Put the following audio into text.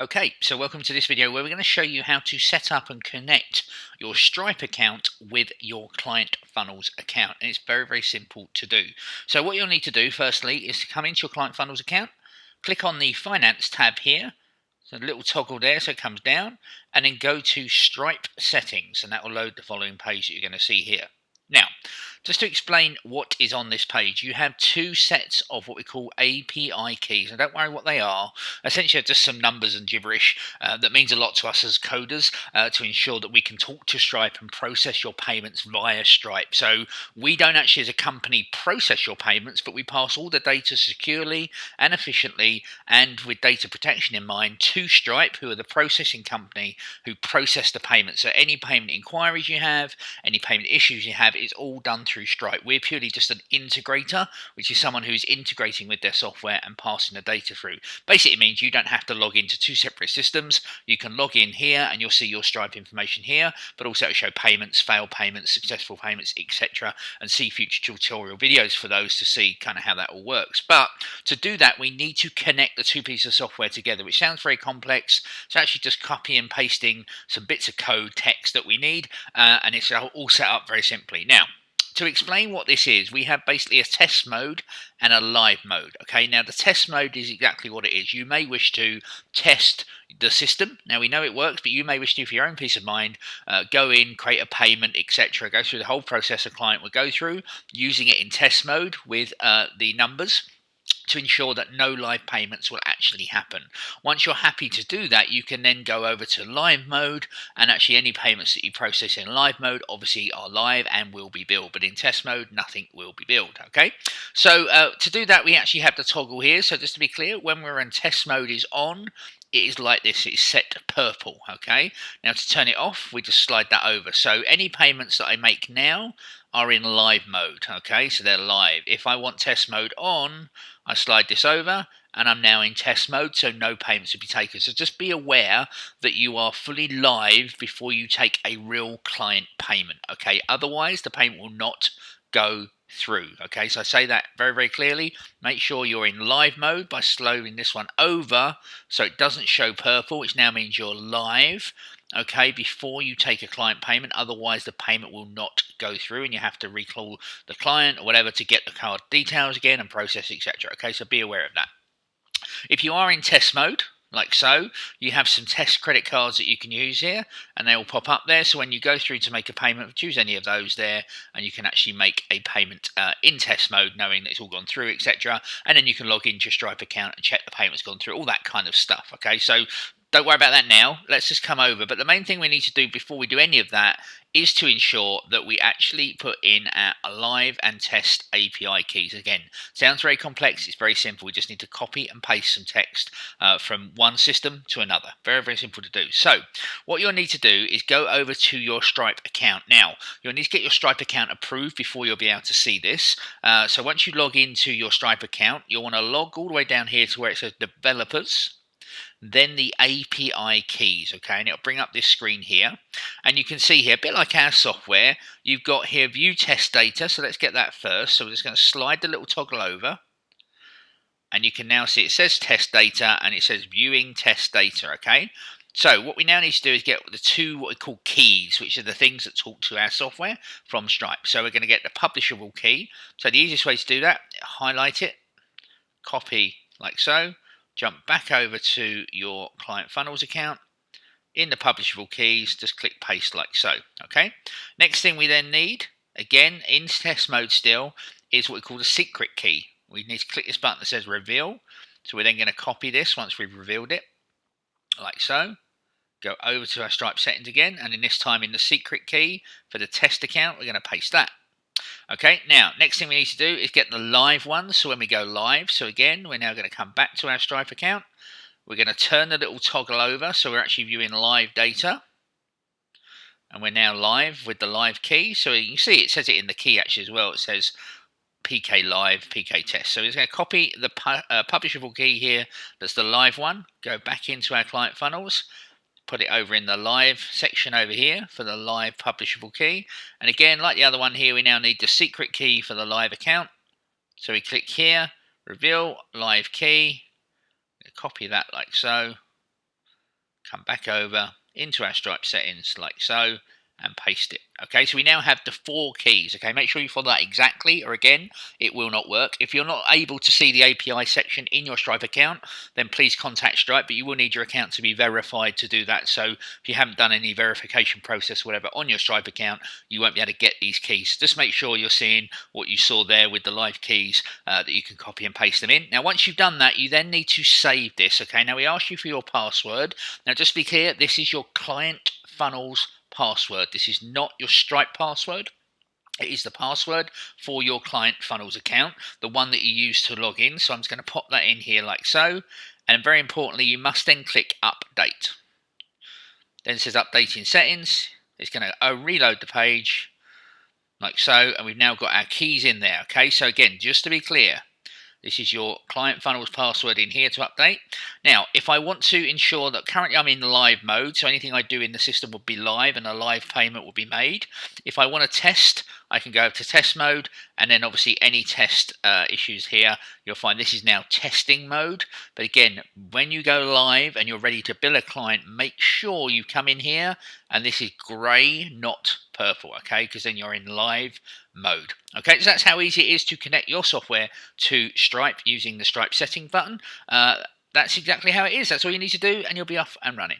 Okay, so welcome to this video where we're going to show you how to set up and connect your Stripe account with your Client Funnels account. And it's very simple to do. So what you'll need to do firstly is to come into your Client Funnels account, click on the Finance tab here, so a little toggle there so it comes down, and then go to Stripe Settings, and that will load the following page that you're going to see here. Now, just to explain what is on this page, you have two sets of what we call API keys. And don't worry what they are. Essentially, just some numbers and gibberish that means a lot to us as coders to ensure that we can talk to Stripe and process your payments via Stripe. So we don't actually, as a company, process your payments, but we pass all the data securely and efficiently and with data protection in mind to Stripe, who are the processing company who process the payment. So any payment inquiries you have, any payment issues you have, is all done through Stripe. We're purely just an integrator, which is someone who's integrating with their software and passing the data through. Basically, it means you don't have to log into two separate systems. You can log in here and you'll see your Stripe information here, but also it'll show payments, failed payments, successful payments, etc., and see future tutorial videos for those to see kind of how that all works. But to do that, we need to connect the two pieces of software together, which sounds very complex. It's actually just copy and pasting some bits of code text that we need, and it's all set up very simply. Now, to explain what this is, we have basically a test mode and a live mode. Okay, now the test mode is exactly what it is. You may wish to test the system. Now we know it works, but you may wish to, for your own peace of mind, go in, create a payment, etc. Go through the whole process a client would go through, using it in test mode with the numbers, to ensure that no live payments will actually happen. Once you're happy to do that, you can then go over to live mode, and actually any payments that you process in live mode obviously are live and will be billed, but in test mode nothing will be billed. Okay, so to do that we actually have the toggle here. So just to be clear, when we're in test mode is on, it is like this, it's set to purple. Okay, now to turn it off we just slide that over. So any payments that I make now are in live mode. Okay, so they're live. If I want test mode on, I slide this over and I'm now in test mode, so no payments will be taken. So just be aware that you are fully live before you take a real client payment. Okay, otherwise the payment will not go through. Okay, so I say that very clearly. Make sure you're in live mode by slowing this one over so it doesn't show purple, which now means you're live. Okay, before you take a client payment, otherwise the payment will not go through and you have to recall the client or whatever to get the card details again and process, etc. Okay, so be aware of that. If you are in test mode, like so, you have some test credit cards that you can use here and they will pop up there. So when you go through to make a payment, choose any of those there and you can actually make a payment in test mode, knowing that it's all gone through, etc. And then you can log into your Stripe account and check the payment's gone through, all that kind of stuff. Okay, so don't worry about that now. Let's just come over. But the main thing we need to do before we do any of that is to ensure that we actually put in our live and test API keys. Again, sounds very complex. It's very simple. We just need to copy and paste some text from one system to another. Very simple to do. So what you'll need to do is go over to your Stripe account. Now, you'll need to get your Stripe account approved before you'll be able to see this. So once you log into your Stripe account, you'll want to log all the way down here to where it says developers, then the API keys, okay, and it'll bring up this screen here, and you can see here, a bit like our software, you've got here view test data. So let's get that first. So we're just going to slide the little toggle over, and you can now see it says test data and it says viewing test data. Okay, so what we now need to do is get the two what we call keys, which are the things that talk to our software from Stripe. So we're going to get the publishable key. So the easiest way to do that, highlight it, copy like so, jump back over to your Client Funnels account. In the publishable keys, just click paste like so. Okay. Next thing we then need, again in test mode still, is what we call the secret key. We need to click this button that says reveal. So we're then going to copy this once we've revealed it, like so. Go over to our Stripe settings again, and in this time in the secret key for the test account, we're going to paste that. Okay, now next thing we need to do is get the live ones. So when we go live, so again we're now going to come back to our Stripe account. We're going to turn the little toggle over so we're actually viewing live data, and we're now live with the live key. So you can see it says it in the key actually as well. It says PK live, PK test. So we're going to copy the publishable key here, that's the live one, go back into our Client Funnels, put it over in the live section over here for the live publishable key. And again, like the other one here, we now need the secret key for the live account. So we click here, reveal live key, copy that like so, come back over into our Stripe settings like so, and paste it. Okay, so we now have the 4 keys. Okay, make sure you follow that exactly, or again, it will not work. If you're not able to see the API section in your Stripe account, then please contact Stripe, but you will need your account to be verified to do that. So if you haven't done any verification process or whatever on your Stripe account, you won't be able to get these keys. Just make sure you're seeing what you saw there with the live keys, that you can copy and paste them in. Now, once you've done that, you then need to save this. Okay, now we ask you for your password. Now, just be clear, this is your Client Funnels password. This is not your Stripe password. It is the password for your Client Funnels account, the one that you use to log in. So I'm just going to pop that in here like so. And very importantly, you must then click Update. Then it says Updating Settings. It's going to reload the page like so. And we've now got our keys in there. Okay, so again, just to be clear, this is your Client Funnels password in here to update. Now, if I want to ensure that currently I'm in live mode, so anything I do in the system will be live and a live payment will be made. If I want to test, I can go to test mode, and then obviously any test issues here, you'll find this is now testing mode. But again, when you go live and you're ready to bill a client, make sure you come in here, and this is grey, not purple, okay, because then you're in live mode. Okay, so that's how easy it is to connect your software to Stripe using the Stripe setting button. That's exactly how it is. That's all you need to do, and you'll be off and running.